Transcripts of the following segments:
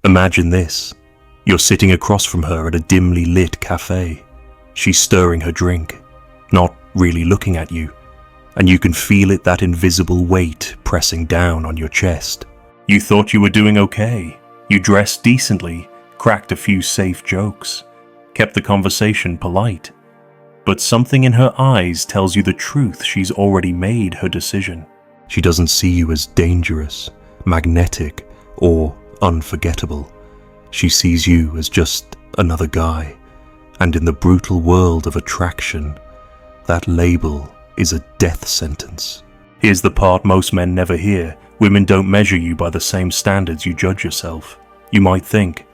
Imagine this. You're sitting across from her at a dimly lit cafe. She's stirring her drink, not really looking at you, and you can feel it, that invisible weight pressing down on your chest. You thought you were doing okay. You dressed decently, cracked a few safe jokes, kept the conversation polite. But something in her eyes tells you the truth. She's already made her decision. She doesn't see you as dangerous, magnetic, or unforgettable. She sees you as just another guy. And in the brutal world of attraction, that label is a death sentence. Here's the part most men never hear. Women don't measure you by the same standards you judge yourself. You might think,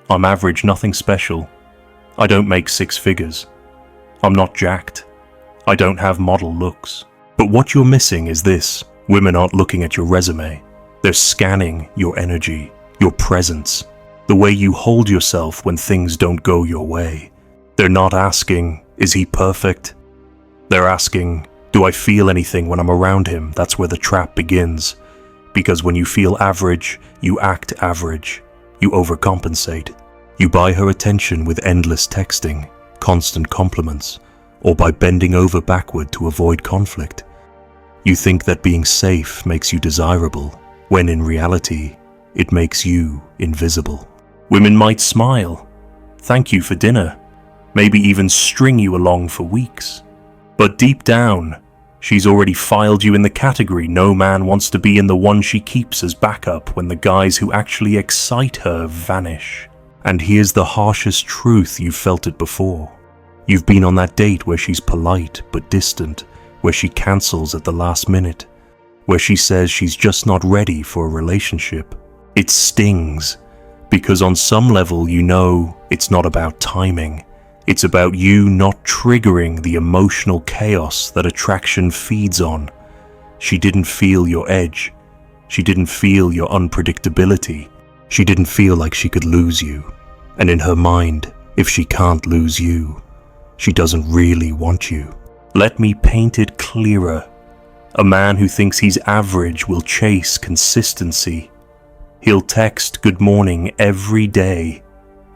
I'm average, nothing special. I don't make 6 figures. I'm not jacked. I don't have model looks. But what you're missing is this. Women aren't looking at your resume. They're scanning your energy, your presence, the way you hold yourself when things don't go your way. They're not asking, is he perfect? They're asking, do I feel anything when I'm around him? That's where the trap begins. Because when you feel average, you act average. You overcompensate. You buy her attention with endless texting, constant compliments, or by bending over backward to avoid conflict. You think that being safe makes you desirable, when in reality, it makes you invisible. Women might smile, thank you for dinner, maybe even string you along for weeks. But deep down, she's already filed you in the category no man wants to be in, the one she keeps as backup when the guys who actually excite her vanish. And here's the harshest truth, you've felt it before. You've been on that date where she's polite but distant, where she cancels at the last minute, where she says she's just not ready for a relationship. It stings, because on some level you know it's not about timing. It's about you not triggering the emotional chaos that attraction feeds on. She didn't feel your edge. She didn't feel your unpredictability. She didn't feel like she could lose you. And in her mind, if she can't lose you, she doesn't really want you. Let me paint it clearer. A man who thinks he's average will chase consistency. He'll text good morning every day,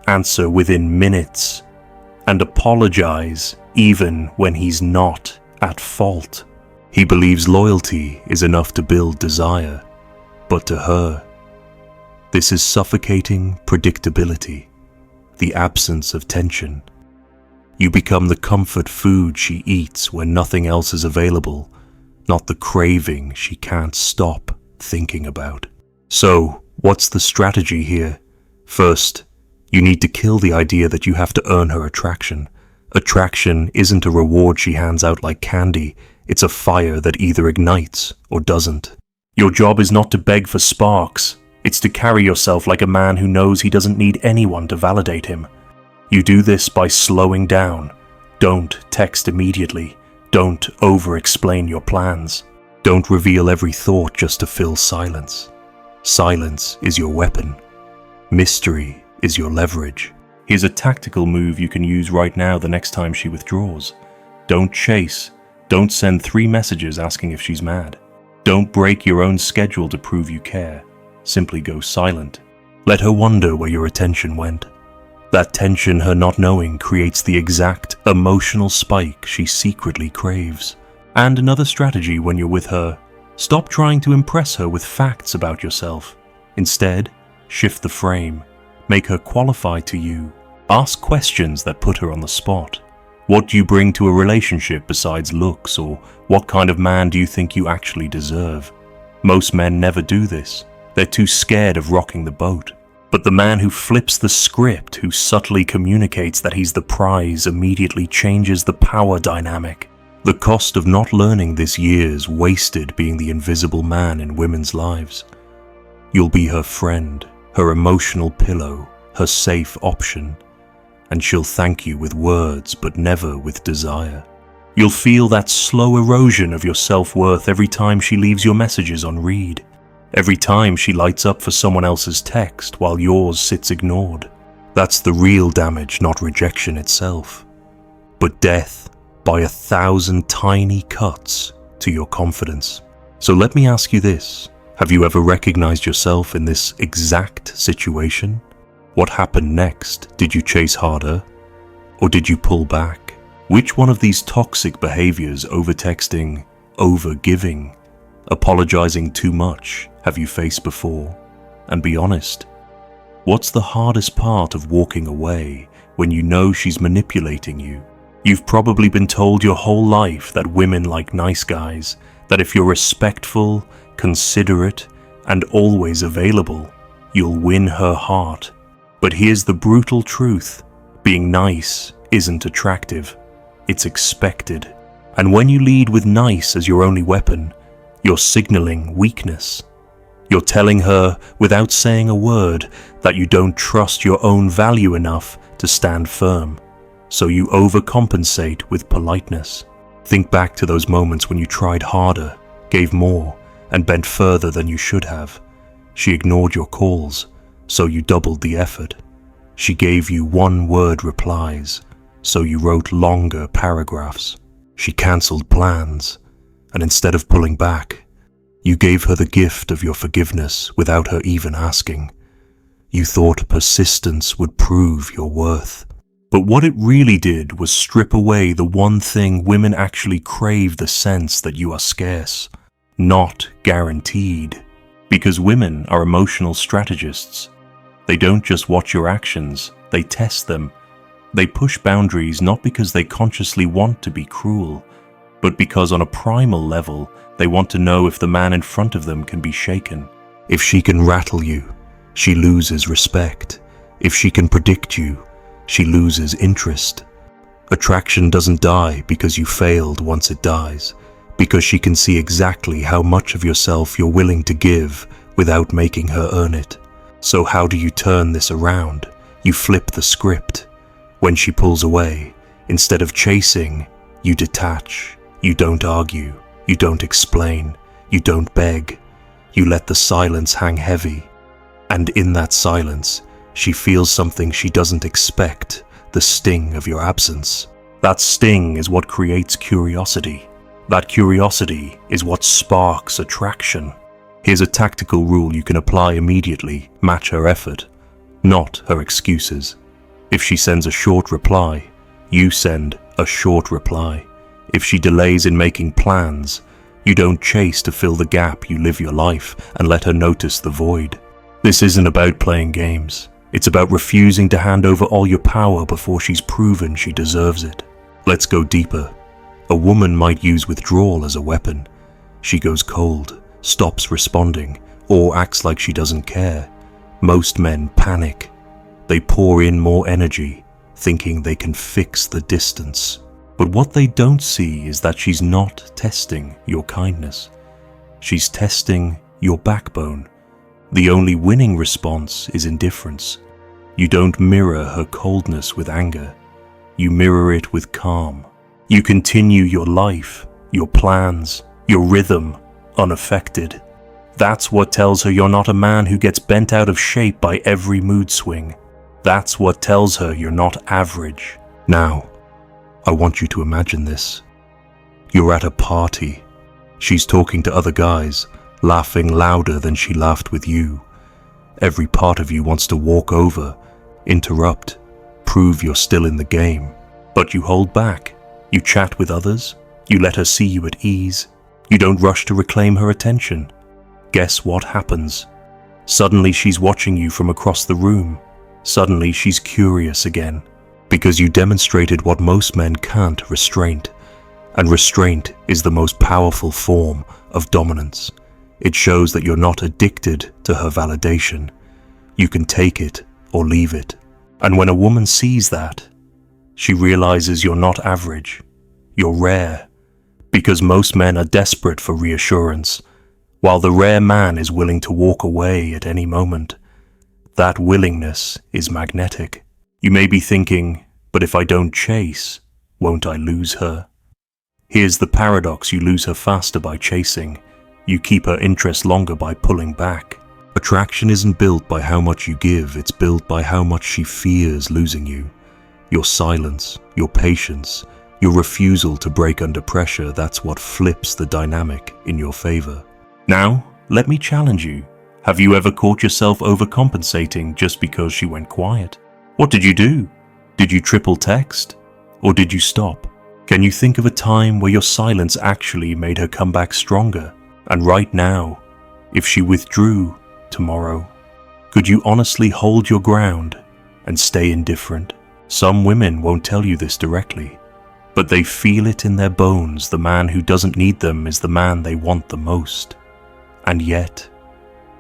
answer within minutes, and apologize even when he's not at fault. He believes loyalty is enough to build desire, but to her, this is suffocating predictability, the absence of tension. You become the comfort food she eats when nothing else is available, not the craving she can't stop thinking about. So, what's the strategy here? First, you need to kill the idea that you have to earn her attraction. Attraction isn't a reward she hands out like candy. It's a fire that either ignites or doesn't. Your job is not to beg for sparks. It's to carry yourself like a man who knows he doesn't need anyone to validate him. You do this by slowing down. Don't text immediately. Don't over-explain your plans. Don't reveal every thought just to fill silence. Silence is your weapon. Mystery is your leverage. Here's a tactical move you can use right now the next time she withdraws. Don't chase. Don't send 3 messages asking if she's mad. Don't break your own schedule to prove you care. Simply go silent. Let her wonder where your attention went. That tension, her not knowing, creates the exact emotional spike she secretly craves. And another strategy when you're with her, stop trying to impress her with facts about yourself. Instead, shift the frame. Make her qualify to you. Ask questions that put her on the spot. What do you bring to a relationship besides looks, or what kind of man do you think you actually deserve? Most men never do this. They're too scared of rocking the boat. But the man who flips the script, who subtly communicates that he's the prize, immediately changes the power dynamic. The cost of not learning this year's wasted being the invisible man in women's lives. You'll be her friend, her emotional pillow, her safe option, and she'll thank you with words but never with desire. You'll feel that slow erosion of your self-worth every time she leaves your messages on read. Every time she lights up for someone else's text while yours sits ignored. That's the real damage, not rejection itself, but death by 1,000 tiny cuts to your confidence. So let me ask you this. Have you ever recognized yourself in this exact situation? What happened next? Did you chase harder? Or did you pull back? Which one of these toxic behaviors, over-texting, over-giving, apologizing too much, have you faced before? And be honest, what's the hardest part of walking away when you know she's manipulating you? You've probably been told your whole life that women like nice guys, that if you're respectful, considerate, and always available, you'll win her heart. But here's the brutal truth. Being nice isn't attractive. It's expected. And when you lead with nice as your only weapon, you're signaling weakness. You're telling her, without saying a word, that you don't trust your own value enough to stand firm. So you overcompensate with politeness. Think back to those moments when you tried harder, gave more, and bent further than you should have. She ignored your calls, so you doubled the effort. She gave you one-word replies, so you wrote longer paragraphs. She cancelled plans, and instead of pulling back, you gave her the gift of your forgiveness without her even asking. You thought persistence would prove your worth. But what it really did was strip away the one thing women actually crave, the sense that you are scarce, not guaranteed. Because women are emotional strategists. They don't just watch your actions, they test them. They push boundaries not because they consciously want to be cruel, but because on a primal level, they want to know if the man in front of them can be shaken. If she can rattle you, she loses respect. If she can predict you, she loses interest. Attraction doesn't die because you failed once it dies, because she can see exactly how much of yourself you're willing to give without making her earn it. So how do you turn this around? You flip the script. When she pulls away, instead of chasing, you detach. You don't argue. You don't explain. You don't beg. You let the silence hang heavy. And in that silence, she feels something she doesn't expect, the sting of your absence. That sting is what creates curiosity. That curiosity is what sparks attraction. Here's a tactical rule you can apply immediately. Match her effort, not her excuses. If she sends a short reply, you send a short reply. If she delays in making plans, you don't chase to fill the gap, you live your life and let her notice the void. This isn't about playing games. It's about refusing to hand over all your power before she's proven she deserves it. Let's go deeper. A woman might use withdrawal as a weapon. She goes cold, stops responding, or acts like she doesn't care. Most men panic. They pour in more energy, thinking they can fix the distance. But what they don't see is that she's not testing your kindness. She's testing your backbone. The only winning response is indifference. You don't mirror her coldness with anger. You mirror it with calm. You continue your life, your plans, your rhythm, unaffected. That's what tells her you're not a man who gets bent out of shape by every mood swing. That's what tells her you're not average. Now, I want you to imagine this. You're at a party. She's talking to other guys, laughing louder than she laughed with you. Every part of you wants to walk over, interrupt, prove you're still in the game. But you hold back. You chat with others. You let her see you at ease. You don't rush to reclaim her attention. Guess what happens? Suddenly she's watching you from across the room. Suddenly she's curious again. Because you demonstrated what most men can't: restraint. And restraint is the most powerful form of dominance. It shows that you're not addicted to her validation. You can take it or leave it. And when a woman sees that, she realizes you're not average. You're rare. Because most men are desperate for reassurance, while the rare man is willing to walk away at any moment. That willingness is magnetic. You may be thinking, but if I don't chase, won't I lose her? Here's the paradox: you lose her faster by chasing. You keep her interest longer by pulling back. Attraction isn't built by how much you give, it's built by how much she fears losing you. Your silence, your patience, your refusal to break under pressure, that's what flips the dynamic in your favor. Now, let me challenge you. Have you ever caught yourself overcompensating just because she went quiet? What did you do? Did you triple text? Or did you stop? Can you think of a time where your silence actually made her come back stronger? And right now, if she withdrew tomorrow, could you honestly hold your ground and stay indifferent? Some women won't tell you this directly, but they feel it in their bones. The man who doesn't need them is the man they want the most. And yet,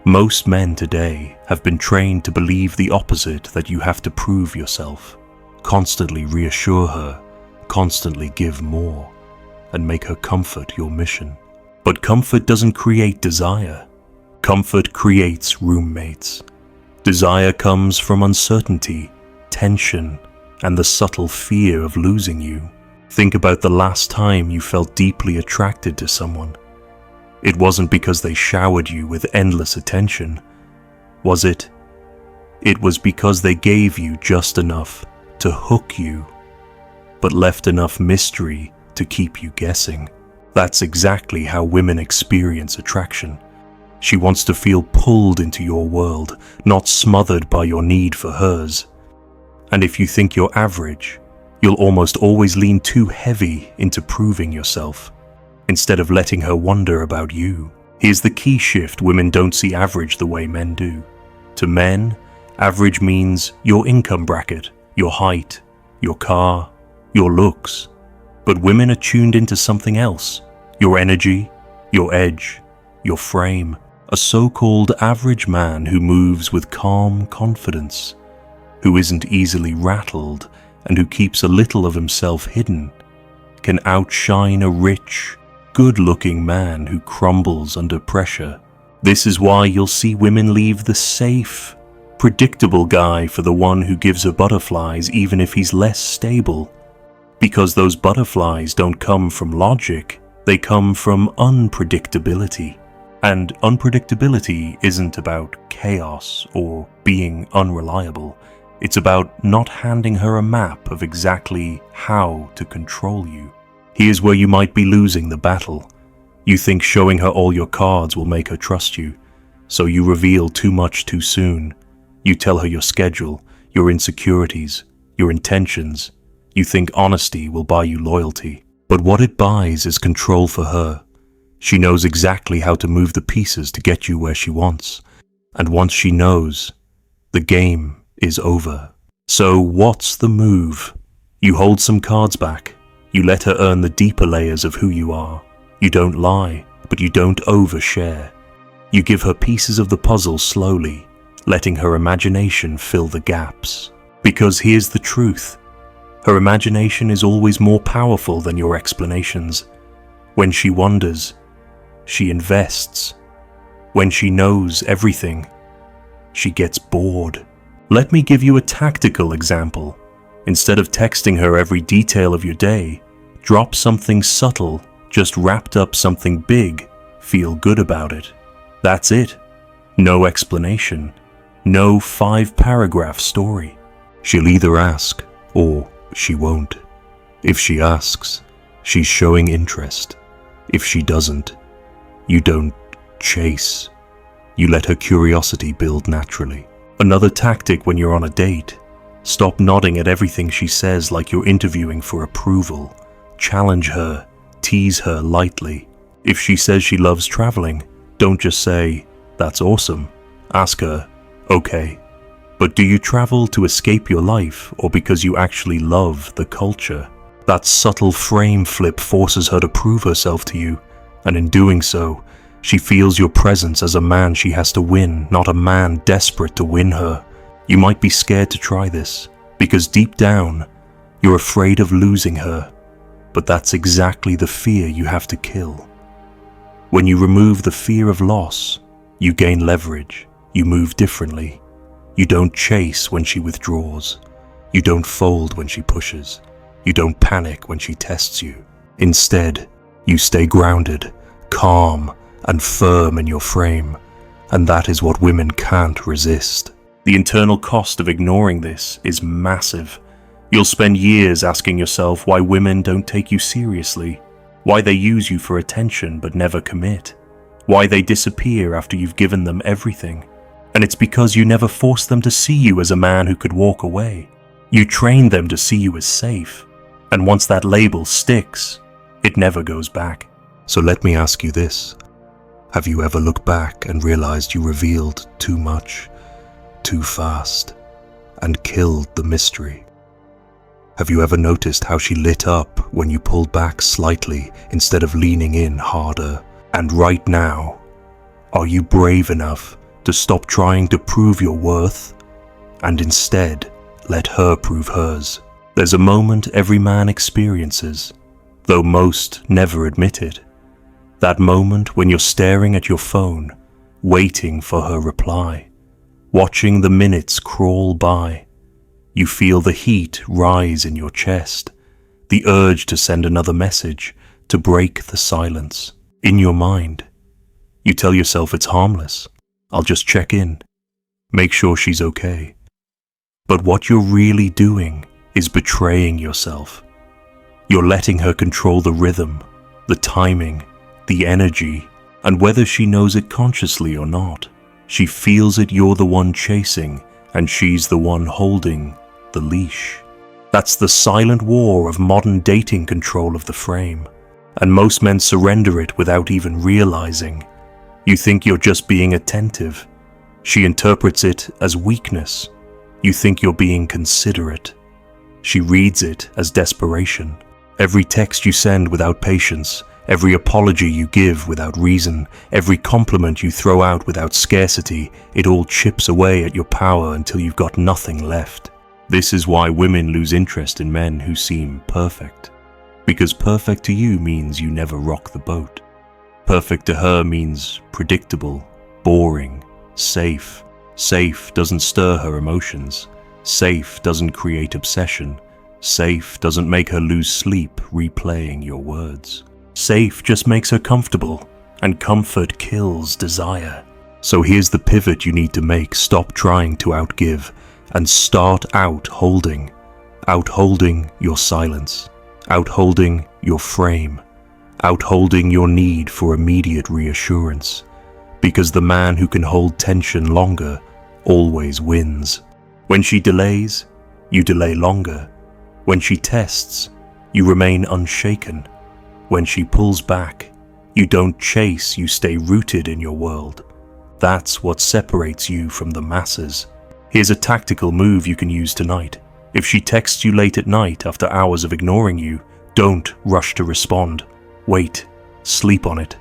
most men today have been trained to believe the opposite, that you have to prove yourself, constantly reassure her, constantly give more, and make her comfort your mission. But comfort doesn't create desire. Comfort creates roommates. Desire comes from uncertainty, tension, and the subtle fear of losing you. Think about the last time you felt deeply attracted to someone. It wasn't because they showered you with endless attention, was it? It was because they gave you just enough to hook you, but left enough mystery to keep you guessing. That's exactly how women experience attraction. She wants to feel pulled into your world, not smothered by your need for hers. And if you think you're average, you'll almost always lean too heavy into proving yourself, instead of letting her wonder about you. Here's the key shift: women don't see average the way men do. To men, average means your income bracket, your height, your car, your looks. But women are tuned into something else: your energy, your edge, your frame. A so-called average man who moves with calm confidence, who isn't easily rattled, and who keeps a little of himself hidden, can outshine a rich, good-looking man who crumbles under pressure. This is why you'll see women leave the safe, predictable guy for the one who gives her butterflies even if he's less stable. Because those butterflies don't come from logic, they come from unpredictability. And unpredictability isn't about chaos or being unreliable. It's about not handing her a map of exactly how to control you. Here's where you might be losing the battle. You think showing her all your cards will make her trust you, so you reveal too much too soon. You tell her your schedule, your insecurities, your intentions. You think honesty will buy you loyalty. But what it buys is control for her. She knows exactly how to move the pieces to get you where she wants. And once she knows, the game is over. So what's the move? You hold some cards back. You let her earn the deeper layers of who you are. You don't lie, but you don't overshare. You give her pieces of the puzzle slowly, letting her imagination fill the gaps. Because here's the truth: her imagination is always more powerful than your explanations. When she wonders, she invests. When she knows everything, she gets bored. Let me give you a tactical example. Instead of texting her every detail of your day, drop something subtle, just wrapped up something big, feel good about it. That's it. No explanation. No 5-paragraph story. She'll either ask, or she won't. If she asks, she's showing interest. If she doesn't, you don't chase. You let her curiosity build naturally. Another tactic when you're on a date: stop nodding at everything she says like you're interviewing for approval. Challenge her, tease her lightly. If she says she loves traveling, don't just say, "That's awesome." Ask her, "Okay, but do you travel to escape your life or because you actually love the culture?" That subtle frame flip forces her to prove herself to you, and in doing so, she feels your presence as a man she has to win, not a man desperate to win her. You might be scared to try this, because deep down, you're afraid of losing her, but that's exactly the fear you have to kill. When you remove the fear of loss, you gain leverage, you move differently. You don't chase when she withdraws. You don't fold when she pushes. You don't panic when she tests you. Instead, you stay grounded, calm, and firm in your frame, and that is what women can't resist. The internal cost of ignoring this is massive. You'll spend years asking yourself why women don't take you seriously, why they use you for attention but never commit, why they disappear after you've given them everything. And it's because you never forced them to see you as a man who could walk away. You trained them to see you as safe. And once that label sticks, it never goes back. So let me ask you this. Have you ever looked back and realized you revealed too much, too fast, and killed the mystery? Have you ever noticed how she lit up when you pulled back slightly instead of leaning in harder? And right now, are you brave enough to stop trying to prove your worth and instead let her prove hers? There's a moment every man experiences, though most never admit it. That moment when you're staring at your phone, waiting for her reply, watching the minutes crawl by. You feel the heat rise in your chest, the urge to send another message, to break the silence. In your mind, you tell yourself it's harmless. I'll just check in, make sure she's okay. But what you're really doing is betraying yourself. You're letting her control the rhythm, the timing, the energy, and whether she knows it consciously or not, she feels it you're the one chasing and she's the one holding the leash. That's the silent war of modern dating control of the frame, and most men surrender it without even realizing. You think you're just being attentive. She interprets it as weakness. You think you're being considerate. She reads it as desperation. Every text you send without patience, every apology you give without reason, every compliment you throw out without scarcity, it all chips away at your power until you've got nothing left. This is why women lose interest in men who seem perfect. Because perfect to you means you never rock the boat. Perfect to her means predictable, boring, safe. Safe doesn't stir her emotions. Safe doesn't create obsession. Safe doesn't make her lose sleep replaying your words. Safe just makes her comfortable, and comfort kills desire. So here's the pivot you need to make. Stop trying to outgive and start out-holding. Out-holding your silence. Out-holding your frame. Out-holding your need for immediate reassurance. Because the man who can hold tension longer always wins. When she delays, you delay longer. When she tests, you remain unshaken. When she pulls back, you don't chase, you stay rooted in your world. That's what separates you from the masses. Here's a tactical move you can use tonight. If she texts you late at night after hours of ignoring you, don't rush to respond. Wait, sleep on it.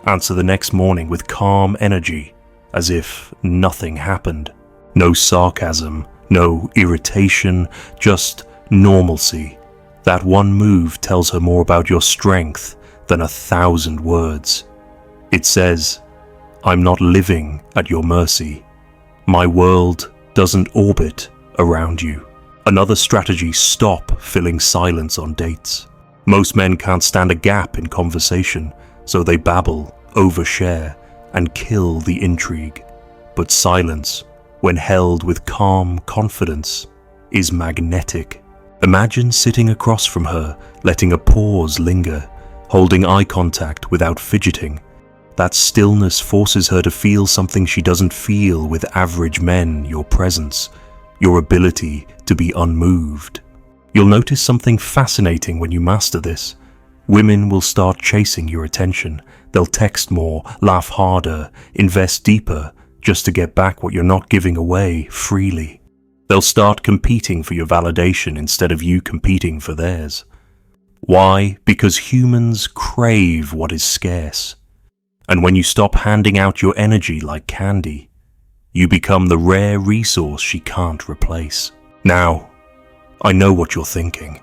Answer the next morning with calm energy, as if nothing happened. No sarcasm, no irritation, just normalcy. That one move tells her more about your strength than 1,000 words. It says, I'm not living at your mercy. My world doesn't orbit around you. Another strategy: stop filling silence on dates. Most men can't stand a gap in conversation, so they babble, overshare, and kill the intrigue. But silence, when held with calm confidence, is magnetic. Imagine sitting across from her, letting a pause linger, holding eye contact without fidgeting. That stillness forces her to feel something she doesn't feel with average men: your presence, your ability to be unmoved. You'll notice something fascinating when you master this. Women will start chasing your attention. They'll text more, laugh harder, invest deeper, just to get back what you're not giving away freely. They'll start competing for your validation instead of you competing for theirs. Why? Because humans crave what is scarce. And when you stop handing out your energy like candy, you become the rare resource she can't replace. Now, I know what you're thinking,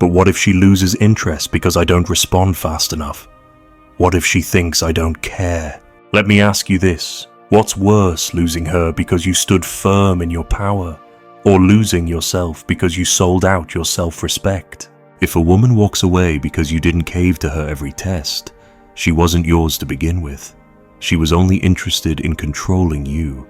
but what if she loses interest because I don't respond fast enough? What if she thinks I don't care? Let me ask you this. What's worse, losing her because you stood firm in your power, or losing yourself because you sold out your self-respect? If a woman walks away because you didn't cave to her every test, she wasn't yours to begin with. She was only interested in controlling you,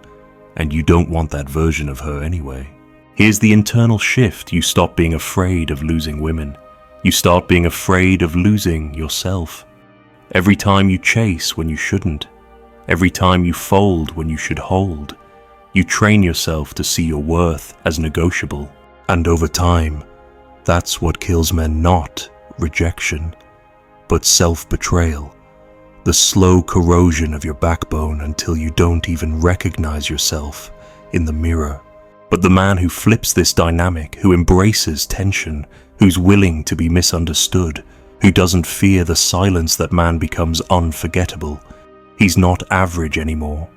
and you don't want that version of her anyway. Here's the internal shift. You stop being afraid of losing women. You start being afraid of losing yourself. Every time you chase when you shouldn't, Every time you fold when you should hold, you train yourself to see your worth as negotiable. And over time, that's what kills men, not rejection, but self-betrayal. The slow corrosion of your backbone until you don't even recognize yourself in the mirror. But the man who flips this dynamic, who embraces tension, who's willing to be misunderstood, who doesn't fear the silence that man becomes unforgettable, he's not average anymore.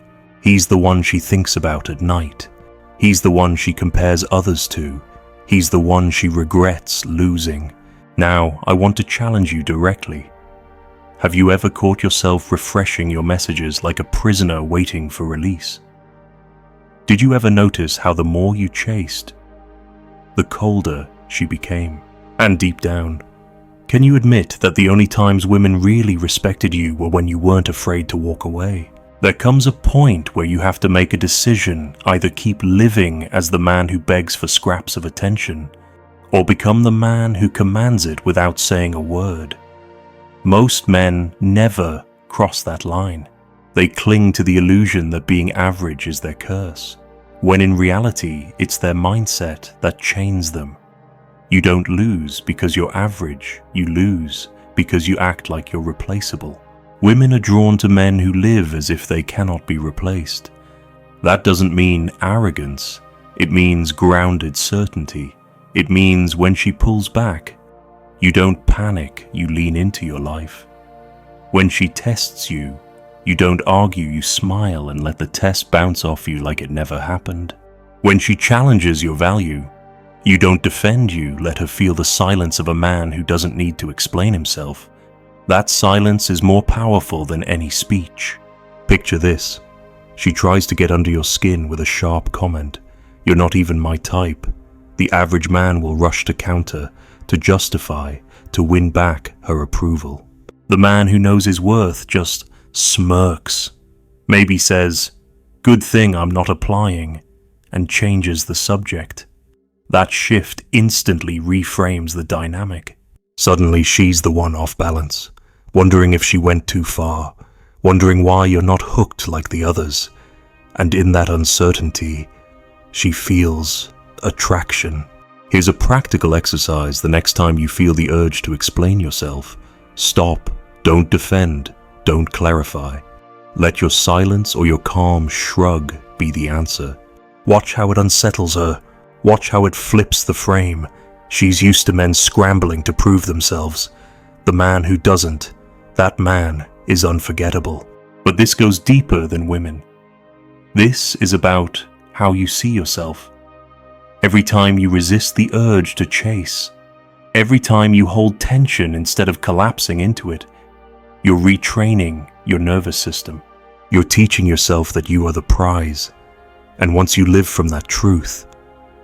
He's the one she thinks about at night. He's the one she compares others to. He's the one she regrets losing. Now, I want to challenge you directly. Have you ever caught yourself refreshing your messages like a prisoner waiting for release? Did you ever notice how the more you chased, the colder she became? And deep down, can you admit that the only times women really respected you were when you weren't afraid to walk away? There comes a point where you have to make a decision, either keep living as the man who begs for scraps of attention, or become the man who commands it without saying a word. Most men never cross that line. They cling to the illusion that being average is their curse, when in reality it's their mindset that chains them. You don't lose because you're average, you lose because you act like you're replaceable. Women are drawn to men who live as if they cannot be replaced. That doesn't mean arrogance, it means grounded certainty. It means when she pulls back, you don't panic, you lean into your life. When she tests you, you don't argue, you smile and let the test bounce off you like it never happened. When she challenges your value, you don't defend you, let her feel the silence of a man who doesn't need to explain himself. That silence is more powerful than any speech. Picture this. She tries to get under your skin with a sharp comment. You're not even my type. The average man will rush to counter, to justify, to win back her approval. The man who knows his worth just smirks, maybe says, "Good thing I'm not applying," and changes the subject. That shift instantly reframes the dynamic. Suddenly she's the one off balance, wondering if she went too far, wondering why you're not hooked like the others. And in that uncertainty, she feels attraction. Here's a practical exercise the next time you feel the urge to explain yourself. Stop, don't defend, don't clarify. Let your silence or your calm shrug be the answer. Watch how it unsettles her. Watch how it flips the frame. She's used to men scrambling to prove themselves. The man who doesn't, that man is unforgettable. But this goes deeper than women. This is about how you see yourself. Every time you resist the urge to chase, every time you hold tension instead of collapsing into it, you're retraining your nervous system. You're teaching yourself that you are the prize. And once you live from that truth,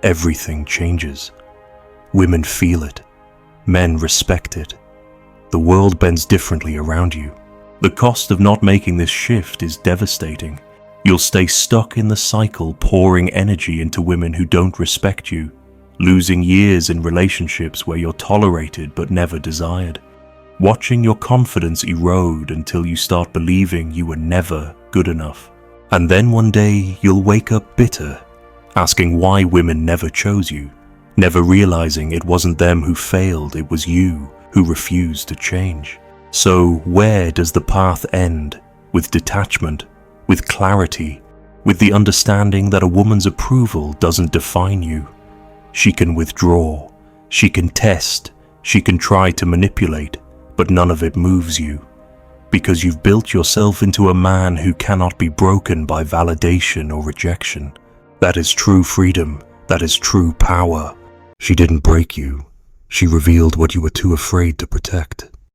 everything changes. Women feel it. Men respect it. The world bends differently around you. The cost of not making this shift is devastating. You'll stay stuck in the cycle, pouring energy into women who don't respect you, losing years in relationships where you're tolerated but never desired, watching your confidence erode until you start believing you were never good enough. And then one day you'll wake up bitter, asking why women never chose you, never realizing it wasn't them who failed, it was you who refused to change. So where does the path end? With detachment, with clarity, with the understanding that a woman's approval doesn't define you. She can withdraw, she can test, she can try to manipulate, but none of it moves you, because you've built yourself into a man who cannot be broken by validation or rejection. That is true freedom, that is true power. She didn't break you, she revealed what you were too afraid to protect.